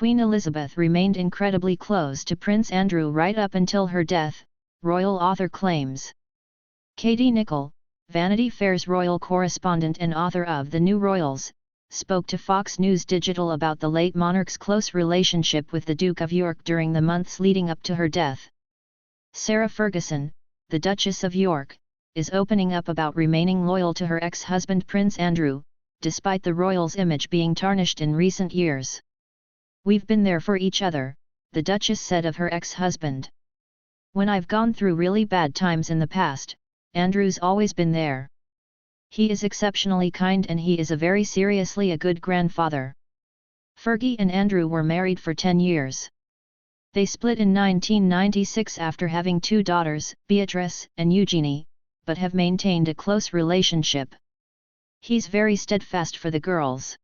Queen Elizabeth remained incredibly close to Prince Andrew right up until her death, royal author claims. Katie Nicholl, Vanity Fair's royal correspondent and author of The New Royals, spoke to Fox News Digital about the late monarch's close relationship with the Duke of York during the months leading up to her death. Sarah Ferguson, the Duchess of York, is opening up about remaining loyal to her ex-husband Prince Andrew, despite the royal's image being tarnished in recent years. "We've been there for each other," the Duchess said of her ex-husband. "When I've gone through really bad times in the past, Andrew's always been there. He is exceptionally kind and he is seriously a good grandfather." Fergie and Andrew were married for 10 years. They split in 1996 after having 2 daughters, Beatrice and Eugenie, but have maintained a close relationship. "He's very steadfast for the girls.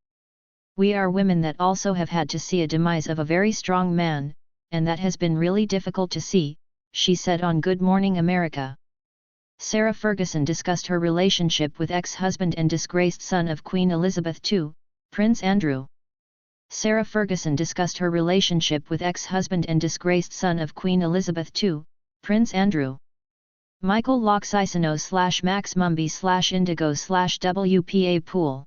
We are women that also have had to see a demise of a very strong man, and that has been really difficult to see," she said on Good Morning America. Sarah Ferguson discussed her relationship with ex-husband and disgraced son of Queen Elizabeth II, Prince Andrew. Sarah Ferguson discussed her relationship with ex-husband and disgraced son of Queen Elizabeth II, Prince Andrew. Michael Loxisano / Max Mumby / Indigo / WPA Pool.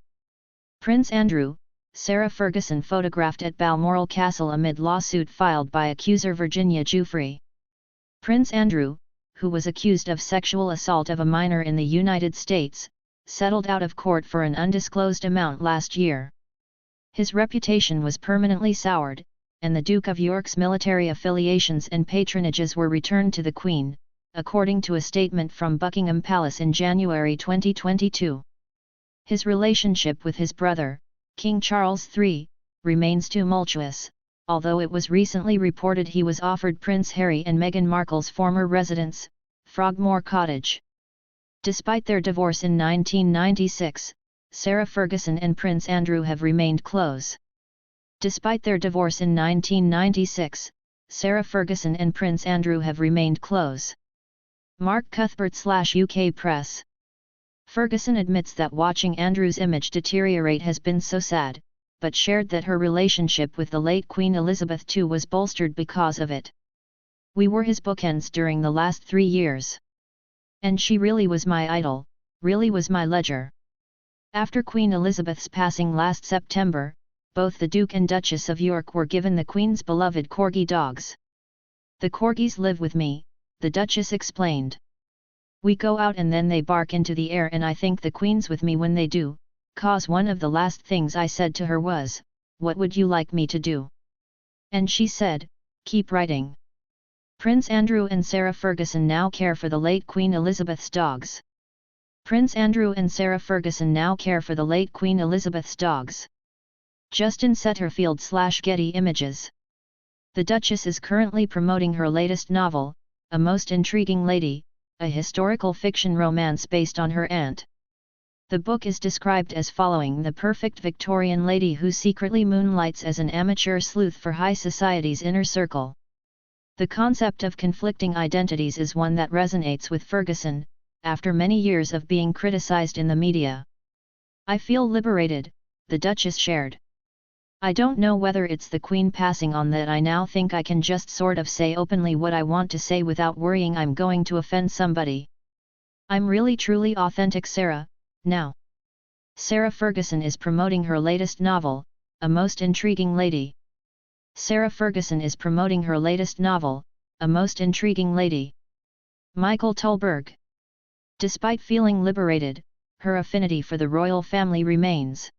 Prince Andrew, Sarah Ferguson photographed at Balmoral Castle amid lawsuit filed by accuser Virginia Giuffre. Prince Andrew, who was accused of sexual assault of a minor in the United States, settled out of court for an undisclosed amount last year. His reputation was permanently soured, and the Duke of York's military affiliations and patronages were returned to the Queen, according to a statement from Buckingham Palace in January 2022. His relationship with his brother, King Charles III, remains tumultuous, although it was recently reported he was offered Prince Harry and Meghan Markle's former residence, Frogmore Cottage. Despite their divorce in 1996, Sarah Ferguson and Prince Andrew have remained close. Despite their divorce in 1996, Sarah Ferguson and Prince Andrew have remained close. Mark Cuthbert / UK Press. Ferguson admits that watching Andrew's image deteriorate has been so sad, but shared that her relationship with the late Queen Elizabeth II was bolstered because of it. "We were his bookends during the last 3 years. And she really was my idol, really was my ledger." After Queen Elizabeth's passing last September, both the Duke and Duchess of York were given the Queen's beloved corgi dogs. "The corgis live with me," the Duchess explained. "We go out and then they bark into the air and I think the Queen's with me when they do, 'cause one of the last things I said to her was, 'What would you like me to do?' And she said, 'Keep writing.'" Prince Andrew and Sarah Ferguson now care for the late Queen Elizabeth's dogs. Prince Andrew and Sarah Ferguson now care for the late Queen Elizabeth's dogs. Justin Setterfield / Getty Images. The Duchess is currently promoting her latest novel, A Most Intriguing Lady, a historical fiction romance based on her aunt. The book is described as following the perfect Victorian lady who secretly moonlights as an amateur sleuth for high society's inner circle. The concept of conflicting identities is one that resonates with Ferguson, after many years of being criticized in the media. "I feel liberated," the Duchess shared. "I don't know whether it's the Queen passing on that I now think I can just sort of say openly what I want to say without worrying I'm going to offend somebody. I'm really truly authentic Sarah, now." Sarah Ferguson is promoting her latest novel, A Most Intriguing Lady. Sarah Ferguson is promoting her latest novel, A Most Intriguing Lady. Michael Tulberg. Despite feeling liberated, her affinity for the royal family remains.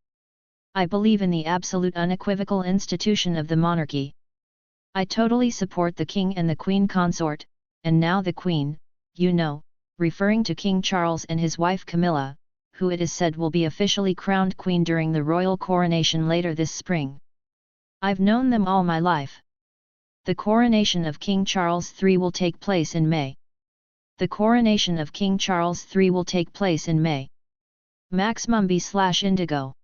"I believe in the absolute unequivocal institution of the monarchy. I totally support the King and the Queen Consort, and now the Queen, you know," referring to King Charles and his wife Camilla, who it is said will be officially crowned Queen during the royal coronation later this spring. "I've known them all my life. The coronation of King Charles III will take place in May. The coronation of King Charles III will take place in May." Max Mumby / Indigo.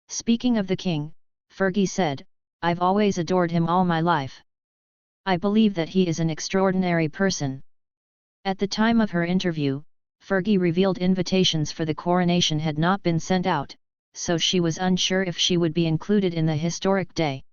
Speaking of the King, Fergie said, "I've always adored him all my life. I believe that he is an extraordinary person." At the time of her interview, Fergie revealed invitations for the coronation had not been sent out, so she was unsure if she would be included in the historic day.